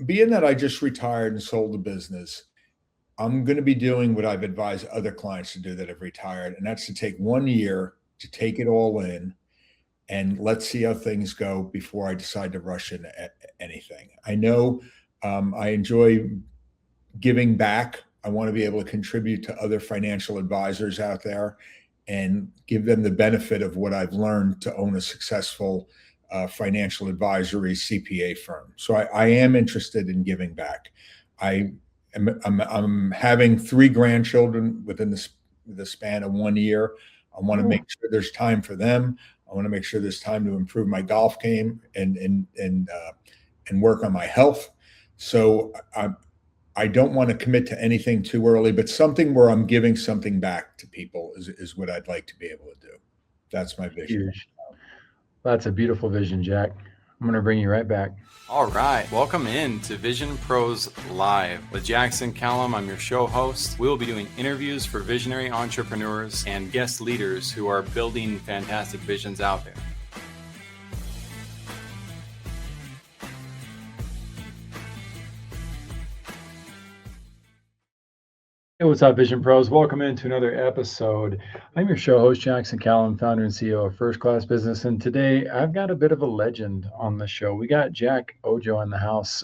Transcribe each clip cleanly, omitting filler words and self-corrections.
being that I just retired and sold the business, I'm going to be doing what I've advised other clients to do that have retired, and that's to take 1 year to take it all in and let's see how things go before I decide to rush into anything. I know I enjoy giving back. I want to be able to contribute to other financial advisors out there and give them the benefit of what I've learned to own a successful financial advisory CPA firm. So I am interested in giving back. I'm having 3 grandchildren within the span of 1 year. I want to make sure there's time for them. I want to make sure there's time to improve my golf game and work on my health. So I don't want to commit to anything too early, but something where I'm giving something back to people is what I'd like to be able to do. That's my vision. Huge. That's a beautiful vision, Jack. I'm going to bring you right back. All right, welcome in to Vision Pros Live with Jackson Callum. I'm your show host. We will be doing interviews for visionary entrepreneurs and guest leaders who are building fantastic visions out there. Hey, what's up, Vision Pros? Welcome into another episode. I'm your show host, Jackson Callum, founder and CEO of First Class Business. And today I've got a bit of a legend on the show. We got Jack Ojo in the house.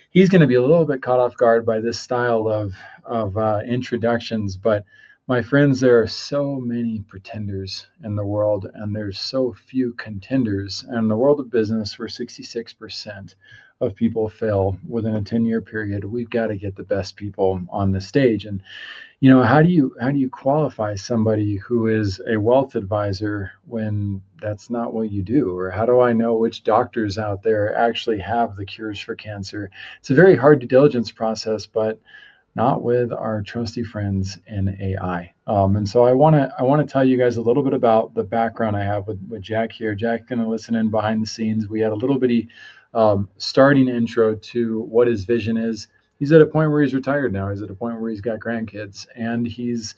He's going to be a little bit caught off guard by this style of introductions. But my friends, there are so many pretenders in the world, and there's so few contenders. And in the world of business, where 66% of people fail within a 10-year period, we've got to get the best people on the stage. And how do you qualify somebody who is a wealth advisor when that's not what you do? Or how do I know which doctors out there actually have the cures for cancer? It's a very hard due diligence process, but not with our trusty friends in AI. And so I want to tell you guys a little bit about the background I have with Jack here. Jack's going to listen in behind the scenes. We had a little bitty starting intro to what his vision is. He's at a point where he's retired now. He's at a point where he's got grandkids, and he's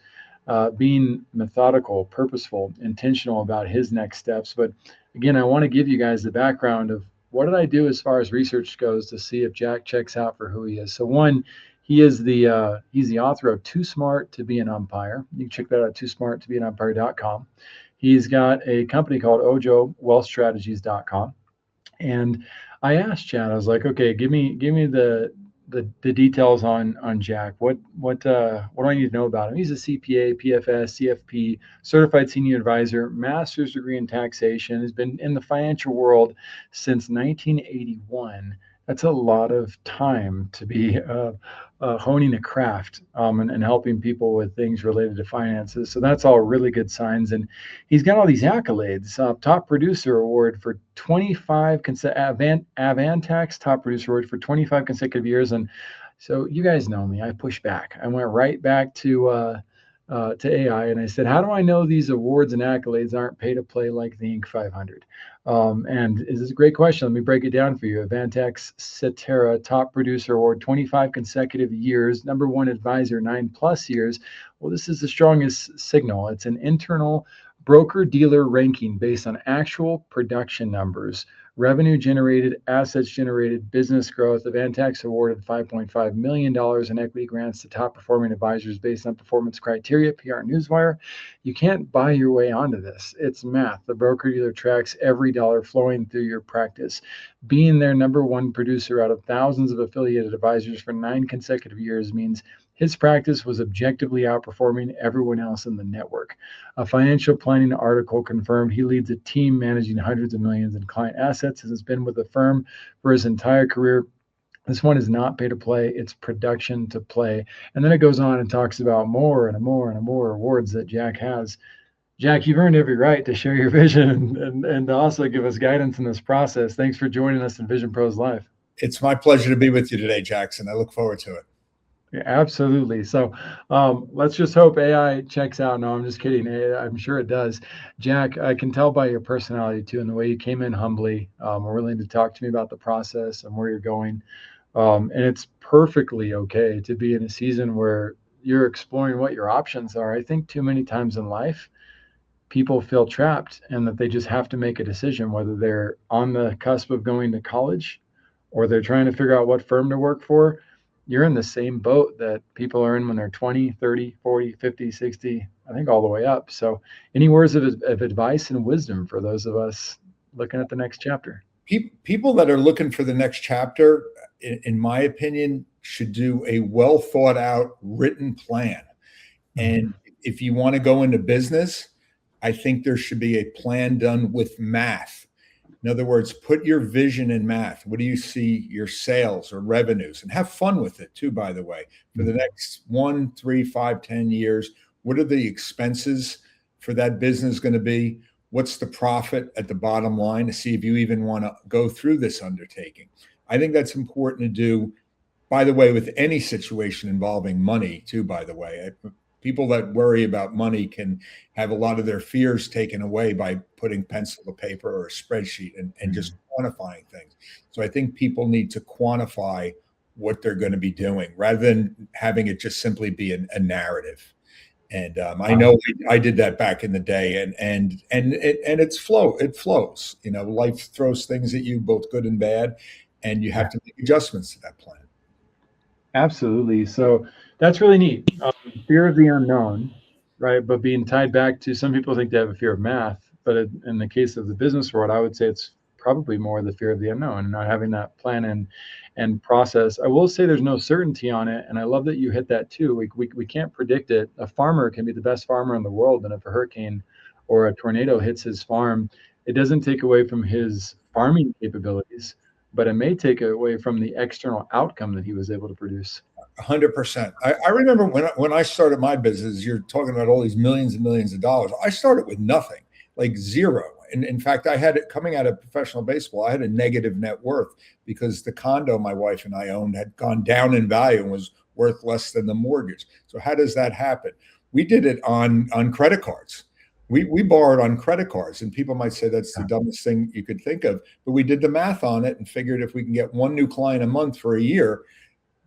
being methodical, purposeful, intentional about his next steps. But again, I want to give you guys the background of what did I do as far as research goes to see if Jack checks out for who he is. So one, he's the author of Too Smart to Be an Umpire. You can check that out at toosmarttobeanumpire.com. He's got a company called OjoWealthStrategies.com. And I asked Chad, I was like, okay, give me the details on Jack. What do I need to know about him? He's a CPA, PFS, CFP, certified senior advisor, master's degree in taxation, has been in the financial world since 1981. That's a lot of time to be honing a craft and helping people with things related to finances. So that's all really good signs. And he's got all these accolades. Top producer award for 25 Avantax top producer award for 25 consecutive years. And so you guys know me. I push back. I went right back to AI, and I said, how do I know these awards and accolades aren't pay to play like the Inc. 500? And this is a great question. Let me break it down for you. Avantax Cetera Top Producer Award, 25 consecutive years, number one advisor, 9+ years. Well, this is the strongest signal. It's an internal broker-dealer ranking based on actual production numbers, revenue generated, assets generated, business growth. Avantax awarded $5.5 million in equity grants to top performing advisors based on performance criteria, PR Newswire. You can't buy your way onto this. It's math. The broker-dealer tracks every dollar flowing through your practice. Being their number one producer out of thousands of affiliated advisors for 9 consecutive years means his practice was objectively outperforming everyone else in the network. A financial planning article confirmed he leads a team managing hundreds of millions in client assets and has been with the firm for his entire career. This one is not pay to play, it's production to play. And then it goes on and talks about more and more and more awards that Jack has. Jack, you've earned every right to share your vision and to also give us guidance in this process. Thanks for joining us in Vision Pros Live. It's my pleasure to be with you today, Jackson. I look forward to it. Yeah, absolutely. So let's just hope AI checks out. No, I'm just kidding. I'm sure it does. Jack, I can tell by your personality too, and the way you came in humbly, willing to talk to me about the process and where you're going. And it's perfectly okay to be in a season where you're exploring what your options are. I think too many times in life, people feel trapped and that they just have to make a decision, whether they're on the cusp of going to college or they're trying to figure out what firm to work for, you're in the same boat that people are in when they're 20, 30, 40, 50, 60, I think all the way up. So any words of advice and wisdom for those of us looking at the next chapter? People that are looking for the next chapter, in my opinion, should do a well thought out written plan. And if you want to go into business, I think there should be a plan done with math. In other words, put your vision in math. What do you see your sales or revenues? And have fun with it too, by the way. For the next 1, 3, 5, 10 years, what are the expenses for that business going to be? What's the profit at the bottom line to see if you even want to go through this undertaking? I think that's important to do, by the way, with any situation involving money too, by the way. People that worry about money can have a lot of their fears taken away by putting pencil to paper or a spreadsheet and just quantifying things. So I think people need to quantify what they're going to be doing rather than having it just simply be a narrative. And I know I did that back in the day, and it flows. You know, life throws things at you, both good and bad, and you have to make adjustments to that plan. Absolutely. So that's really neat. Fear of the unknown, right? But being tied back to, some people think they have a fear of math, but in the case of the business world, I would say it's probably more the fear of the unknown and not having that plan and process. I will say there's no certainty on it. And I love that you hit that too. We can't predict it. A farmer can be the best farmer in the world. And if a hurricane or a tornado hits his farm, it doesn't take away from his farming capabilities, but it may take away from the external outcome that he was able to produce. 100%. I remember when I started my business, you're talking about all these millions and millions of dollars. I started with nothing, like zero. And in fact, I had it coming out of professional baseball. I had a negative net worth because the condo my wife and I owned had gone down in value and was worth less than the mortgage. So how does that happen? We did it on credit cards. We borrowed on credit cards, and people might say that's the dumbest thing you could think of, but we did the math on it and figured if we can get one new client a month for a year,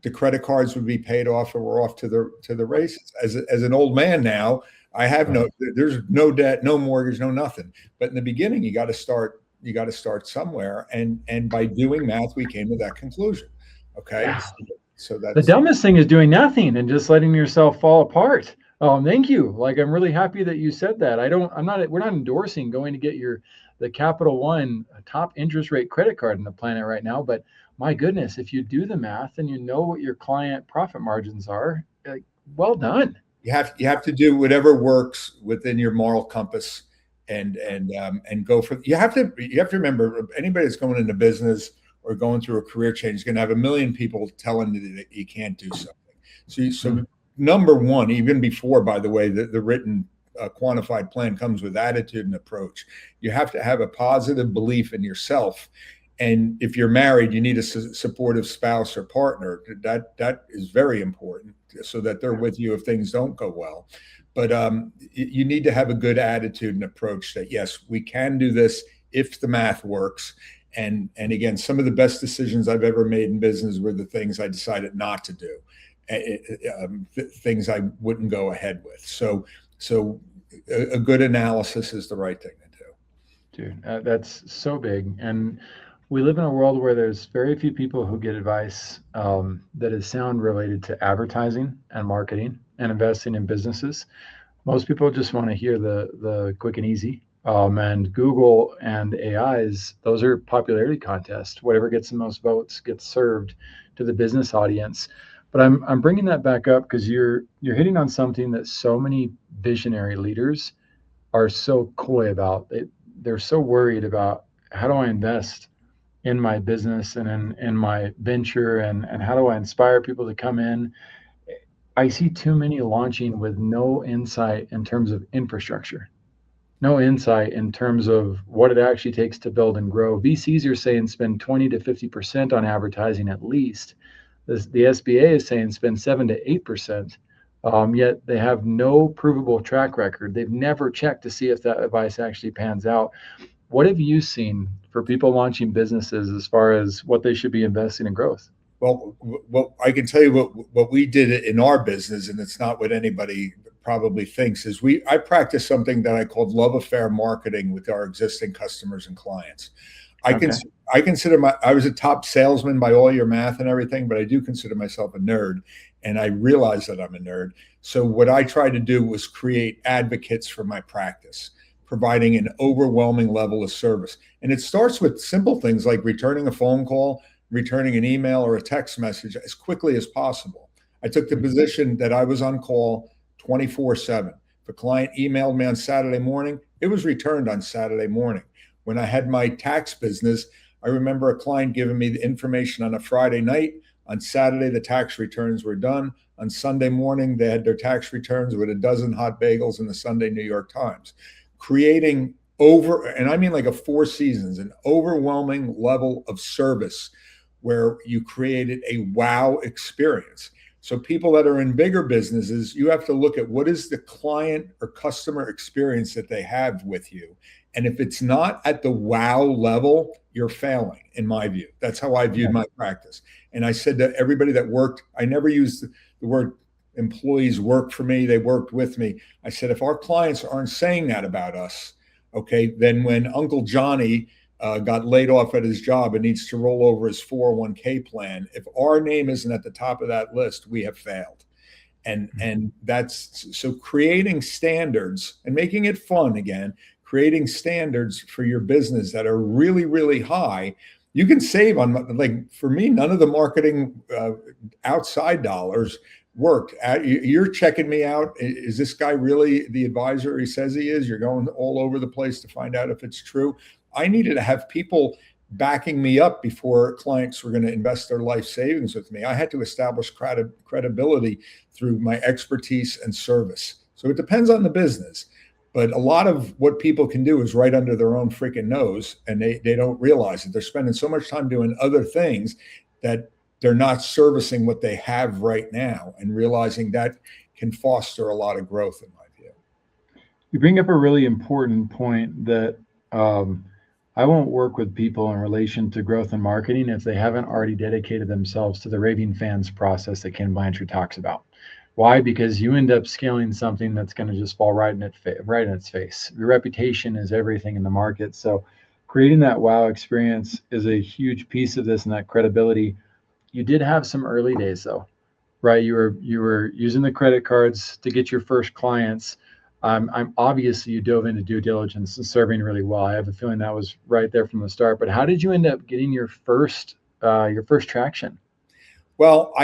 the credit cards would be paid off and we're off to the races. As an old man now, I have there's no debt, no mortgage, no nothing. But in the beginning, you got to start somewhere. And by doing math, we came to that conclusion. Okay. Yeah. So that's the dumbest thing is doing nothing and just letting yourself fall apart. Thank you. Like, I'm really happy that you said that. We're not endorsing going to get the Capital One top interest rate credit card on the planet right now. But my goodness, if you do the math and you know what your client profit margins are, well done. You have to do whatever works within your moral compass and go for. You have to remember, anybody that's going into business or going through a career change is going to have a million people telling you that you can't do something. So number one, even before, by the way, the written quantified plan comes with attitude and approach. You have to have a positive belief in yourself. And if you're married, you need a supportive spouse or partner. That is very important so that they're with you if things don't go well. But you need to have a good attitude and approach that, yes, we can do this if the math works. And again, some of the best decisions I've ever made in business were the things I decided not to do. Things I wouldn't go ahead with. So a good analysis is the right thing to do. Dude, that's so big. And we live in a world where there's very few people who get advice that is sound related to advertising and marketing and investing in businesses. Most people just want to hear the quick and easy. And Google and AIs, those are popularity contests. Whatever gets the most votes gets served to the business audience. But I'm bringing that back up because you're hitting on something that so many visionary leaders are so coy about. They're so worried about, how do I invest in my business and in my venture, and how do I inspire people to come in? I see too many launching with no insight in terms of infrastructure, no insight in terms of what it actually takes to build and grow. VCs are saying spend 20 to 50% on advertising at least. The SBA is saying spend 7 to 8%. Yet they have no provable track record. They've never checked to see if that advice actually pans out. What have you seen for people launching businesses as far as what they should be investing in growth? Well, I can tell you what we did in our business, and it's not what anybody probably thinks, is I practice something that I called love affair marketing with our existing customers and clients. Okay. I consider I was a top salesman by all your math and everything, but I do consider myself a nerd, and I realize that I'm a nerd. So what I tried to do was create advocates for my practice, providing an overwhelming level of service. And it starts with simple things like returning a phone call, returning an email or a text message as quickly as possible. I took the position that I was on call 24/7. If a client emailed me on Saturday morning, it was returned on Saturday morning. When I had my tax business, I remember a client giving me the information on a Friday night. On Saturday, the tax returns were done. On Sunday morning, they had their tax returns with a dozen hot bagels in the Sunday New York Times. Creating and I mean like a Four Seasons, an overwhelming level of service where you created a wow experience. So people that are in bigger businesses, you have to look at what is the client or customer experience that they have with you. And if it's not at the wow level, you're failing, in my view. That's how I viewed my practice. And I said to everybody that worked, I never used the word employees worked for me, they worked with me. I said, if our clients aren't saying that about us, okay, then when Uncle Johnny got laid off at his job and needs to roll over his 401k plan, if our name isn't at the top of that list, we have failed. And that's so creating standards and making it fun again, creating standards for your business that are really, really high. You can save on, like, for me, none of the marketing outside dollars worked. You're checking me out. Is this guy really the advisor he says he is? You're going all over the place to find out if it's true. I needed to have people backing me up before clients were going to invest their life savings with me. I had to establish credibility through my expertise and service. So it depends on the business. But a lot of what people can do is right under their own freaking nose, and they don't realize it. They're spending so much time doing other things that they're not servicing what they have right now, and realizing that can foster a lot of growth, in my view. You bring up a really important point that I won't work with people in relation to growth and marketing if they haven't already dedicated themselves to the raving fans process that Ken Blanchard talks about. Why? Because you end up scaling something that's going to just fall right in its face. Your reputation is everything in the market. So creating that wow experience is a huge piece of this, and that credibility. You did have some early days though, right? You were using the credit cards to get your first clients. I'm obviously you dove into due diligence and serving really well. I have a feeling that was right there from the start. But how did you end up getting your first traction? Well,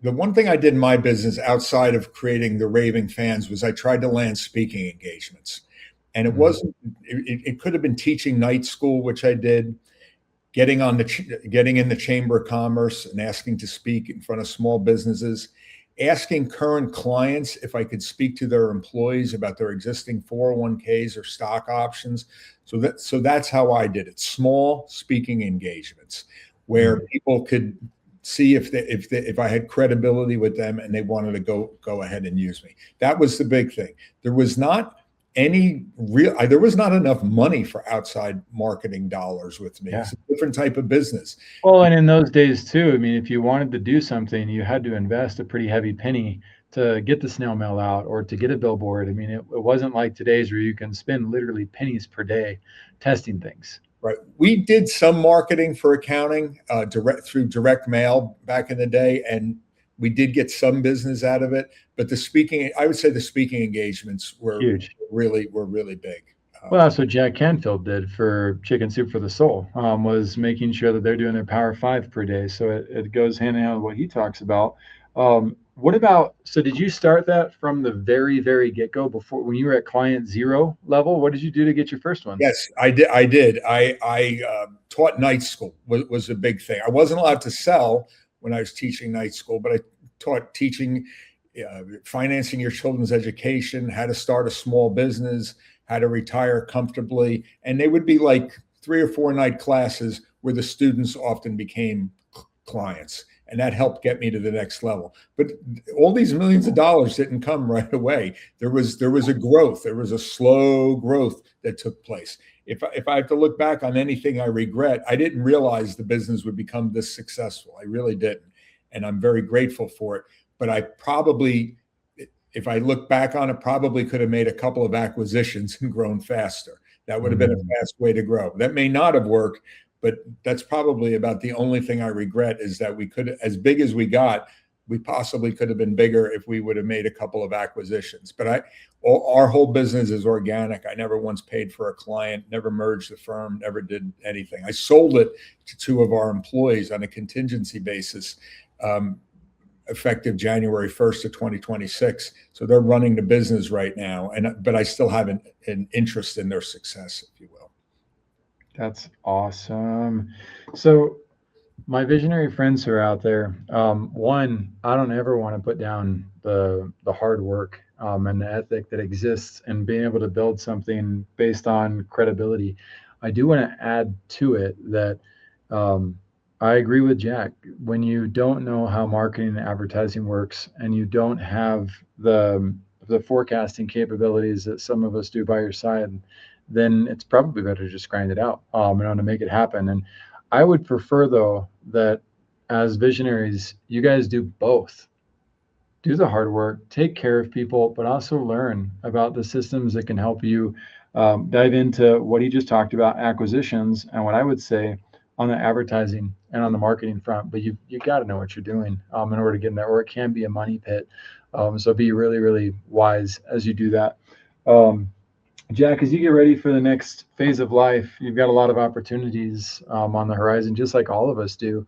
the one thing I did in my business outside of creating the raving fans was I tried to land speaking engagements, and it wasn't. It could have been teaching night school, which I did. Getting in the Chamber of Commerce and asking to speak in front of small businesses, asking current clients if I could speak to their employees about their existing 401ks or stock options. So that's how I did it. Small speaking engagements where people could see if I had credibility with them and they wanted to go ahead and use me. That was the big thing. There was not enough money for outside marketing dollars with me. Yeah. It's a different type of business. Well, and in those days too, I mean, if you wanted to do something, you had to invest a pretty heavy penny to get the snail mail out or to get a billboard. I mean, it wasn't like today's where you can spend literally pennies per day testing things. Right. We did some marketing for accounting through direct mail back in the day, and we did get some business out of it, but I would say the speaking engagements were huge. Were really big. Well, that's what Jack Canfield did for Chicken Soup for the Soul, was making sure that they're doing their Power 5 per day. So it goes hand in hand with what he talks about. So did you start that from the very, very get-go before when you were at client zero level? What did you do to get your first one? Yes, I did. I taught night school was a big thing. I wasn't allowed to sell when I was teaching night school, but I taught teaching, financing your children's education, how to start a small business, how to retire comfortably. And they would be like 3 or 4 night classes where the students often became clients. And that helped get me to the next level. But all these millions of dollars didn't come right away. There was a growth. There was a slow growth that took place. If I have to look back on anything I regret, I didn't realize the business would become this successful. I really didn't. And I'm very grateful for it. But I probably, if I look back on it, probably could have made a couple of acquisitions and grown faster. That would have been a fast way to grow. That may not have worked, but that's probably about the only thing I regret is that we could, as big as we got, we possibly could have been bigger if we would have made a couple of acquisitions. But our whole business is organic. I never once paid for a client, never merged the firm, never did anything. I sold it to two of our employees on a contingency basis, effective January 1st of 2026. So they're running the business right now. But I still have an interest in their success, if you will. That's awesome. So my visionary friends who are out there, one, I don't ever want to put down the hard work and the ethic that exists and being able to build something based on credibility. I do want to add to it that I agree with Jack. When you don't know how marketing and advertising works and you don't have the forecasting capabilities that some of us do by your side, then it's probably better to just grind it out to make it happen. And I would prefer, though, that as visionaries, you guys do both. Do the hard work, take care of people, but also learn about the systems that can help you dive into what he just talked about, acquisitions, and what I would say on the advertising and on the marketing front. But you got to know what you're doing in order to get in there, or it can be a money pit. So be really, really wise as you do that. Jack, as you get ready for the next phase of life, you've got a lot of opportunities on the horizon, just like all of us do.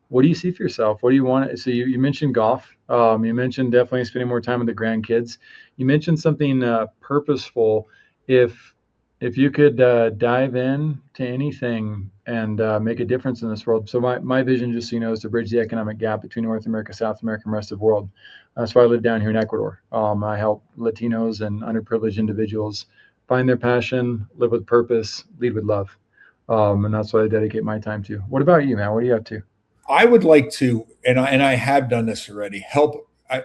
What do you see for yourself? What do you want? So you mentioned golf. You mentioned definitely spending more time with the grandkids. You mentioned something purposeful. If you could dive in to anything and make a difference in this world. So my vision, just so you know, is to bridge the economic gap between North America, South America, and the rest of the world. That's why I live down here in Ecuador. I help Latinos and underprivileged individuals find their passion, live with purpose, lead with love. And that's what I dedicate my time to. What about you, man? What are you up to? I would like to, and I have done this already,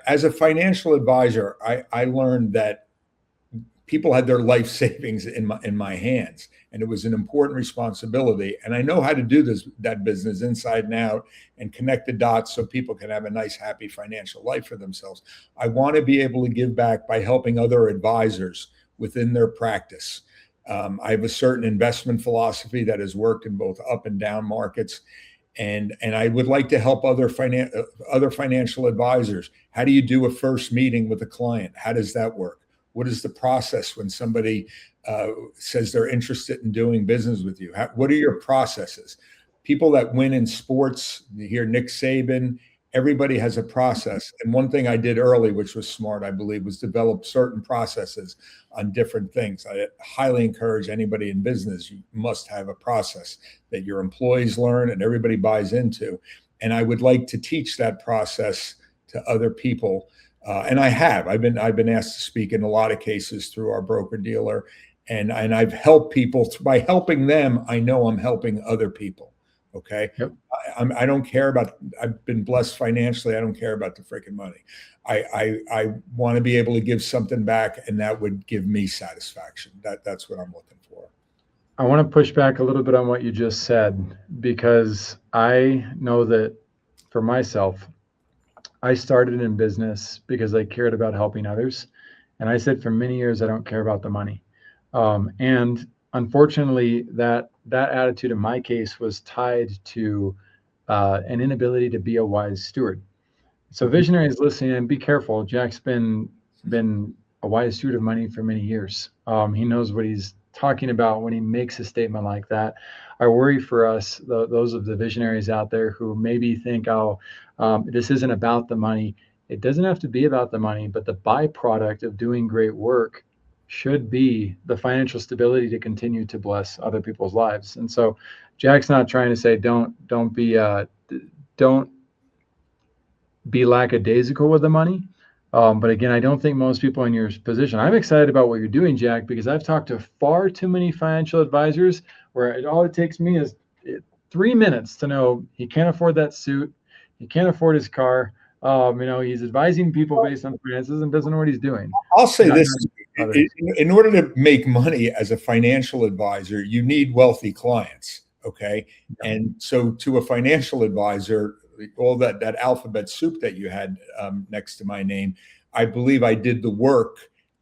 as a financial advisor. I learned that people had their life savings in my hands, and it was an important responsibility. And I know how to do that business inside and out and connect the dots so people can have a nice, happy financial life for themselves. I want to be able to give back by helping other advisors within their practice. I have a certain investment philosophy that has worked in both up and down markets. And I would like to help other financial advisors. How do you do a first meeting with a client? How does that work? What is the process when somebody says they're interested in doing business with you? What are your processes? People that win in sports, you hear Nick Saban, everybody has a process. And one thing I did early, which was smart, I believe, was develop certain processes on different things. I highly encourage anybody in business, you must have a process that your employees learn and everybody buys into. And I would like to teach that process to other people. And I've been asked to speak in a lot of cases through our broker dealer. And I've helped people. By helping them, I know I'm helping other people. Okay. Yep. I don't care about, I've been blessed financially. I don't care about the freaking money. I want to be able to give something back, and that would give me satisfaction. That's what I'm looking for. I want to push back a little bit on what you just said, because I know that for myself, I started in business because I cared about helping others. And I said for many years, I don't care about the money. And unfortunately, that attitude in my case was tied to an inability to be a wise steward. So visionaries listening, and be careful. Jack's been a wise steward of money for many years. He knows what he's talking about when he makes a statement like that. I worry for us, those of the visionaries out there who maybe think, this isn't about the money. It doesn't have to be about the money, but the byproduct of doing great work should be the financial stability to continue to bless other people's lives. And so Jack's not trying to say don't be lackadaisical with the money. But again, I don't think most people in your position. I'm excited about what you're doing, Jack, because I've talked to far too many financial advisors where all it takes me is 3 minutes to know he can't afford that suit, he can't afford his car. He's advising people based on finances and doesn't know what he's doing. I'll say this: in order to make money as a financial advisor, you need wealthy clients. Okay, yeah. And so to a financial advisor, all that alphabet soup that you had next to my name, I believe I did the work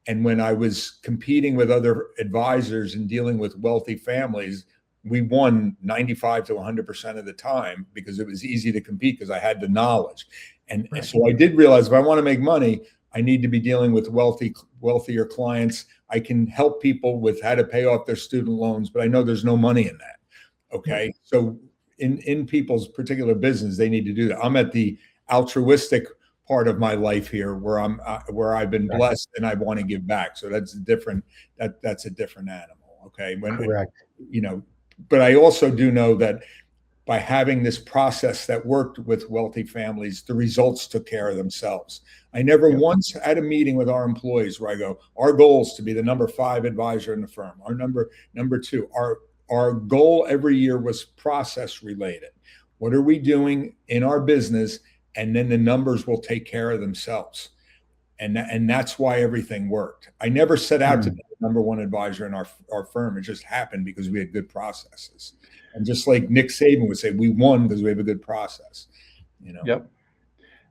And when I was competing with other advisors and dealing with wealthy families, we won 95 to 100% of the time because it was easy to compete because I had the knowledge. And Right. so I did realize if I want to make money, I need to be dealing with wealthier clients. I can help people with how to pay off their student loans, but I know there's no money in that. Okay. Yep. So in people's particular business, they need to do that. I'm at the altruistic part of my life here where I've been blessed and I want to give back. So that's a different animal. Okay. Correct. But I also do know that by having this process that worked with wealthy families, the results took care of themselves. I never once had a meeting with our employees where I go, our goal is to be the number 5 advisor in the firm. Our number 2, our goal every year was process related. What are we doing in our business? And then the numbers will take care of themselves. And that's why everything worked. I never set out to be the number 1 advisor in our firm. It just happened because we had good processes. And just like Nick Saban would say, we won because we have a good process. Yep.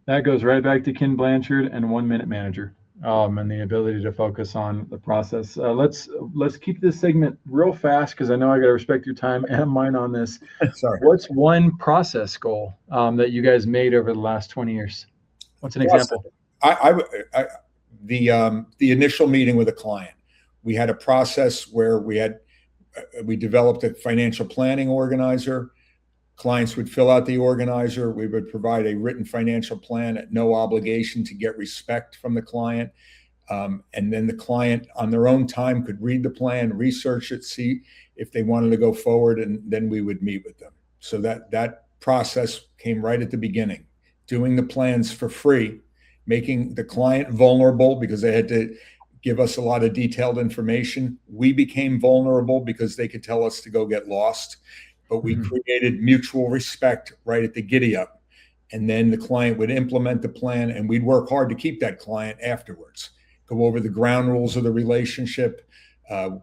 That goes right back to Ken Blanchard and 1 Minute Manager, and the ability to focus on the process. Let's keep this segment real fast because I know I got to respect your time and mine on this. Sorry. What's one process goal that you guys made over the last 20 years? What's an example? The initial meeting with a client, we had a process where we developed a financial planning organizer. Clients would fill out the organizer. We would provide a written financial plan at no obligation to get respect from the client. And then the client on their own time could read the plan, research it, see if they wanted to go forward, and then we would meet with them. So that process came right at the beginning, doing the plans for free, making the client vulnerable because they had to give us a lot of detailed information. We became vulnerable because they could tell us to go get lost, but we created mutual respect right at the giddy up. And then the client would implement the plan and we'd work hard to keep that client afterwards, go over the ground rules of the relationship,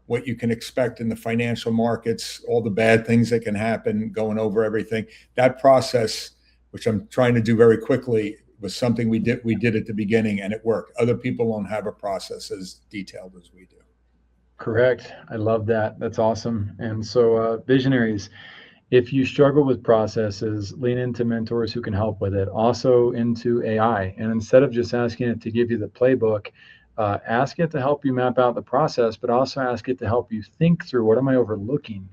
what you can expect in the financial markets, all the bad things that can happen, going over everything. That process, which I'm trying to do very quickly, was something we did at the beginning and it worked. Other people don't have a process as detailed as we do. Correct. I love that. That's awesome. And so visionaries, if you struggle with processes, lean into mentors who can help with it. Also into AI. And instead of just asking it to give you the playbook, ask it to help you map out the process, but also ask it to help you think through what am I overlooking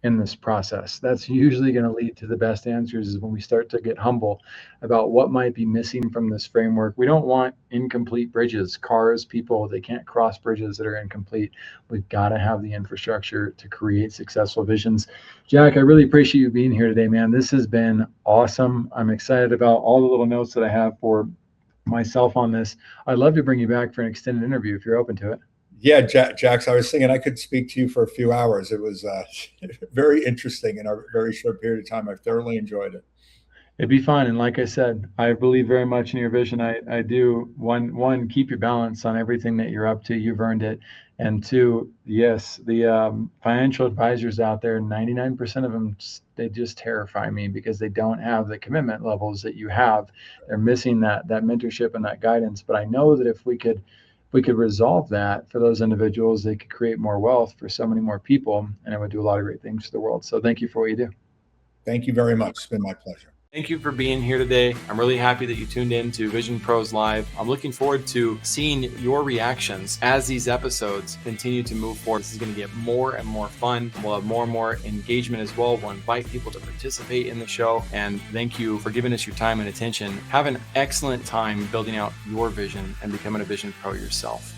in this process. That's usually going to lead to the best answers is when we start to get humble about what might be missing from this framework. We don't want incomplete bridges, cars, people, they can't cross bridges that are incomplete. We've got to have the infrastructure to create successful visions. Jack, I really appreciate you being here today, man. This has been awesome. I'm excited about all the little notes that I have for myself on this. I'd love to bring you back for an extended interview if you're open to it. Yeah, Jax, I was thinking I could speak to you for a few hours. It was very interesting in a very short period of time. I thoroughly enjoyed it. It'd be fun. And like I said, I believe very much in your vision. I do. One, keep your balance on everything that you're up to. You've earned it. And 2, yes, the financial advisors out there, 99% of them, they just terrify me because they don't have the commitment levels that you have. They're missing that mentorship and that guidance. But I know that if we could resolve that for those individuals, they could create more wealth for so many more people, and it would do a lot of great things for the world. So thank you for what you do. Thank you very much. It's been my pleasure. Thank you for being here today. I'm really happy that you tuned in to Vision Pros Live. I'm looking forward to seeing your reactions as these episodes continue to move forward. This is going to get more and more fun. We'll have more and more engagement as well. We'll invite people to participate in the show. And thank you for giving us your time and attention. Have an excellent time building out your vision and becoming a vision pro yourself.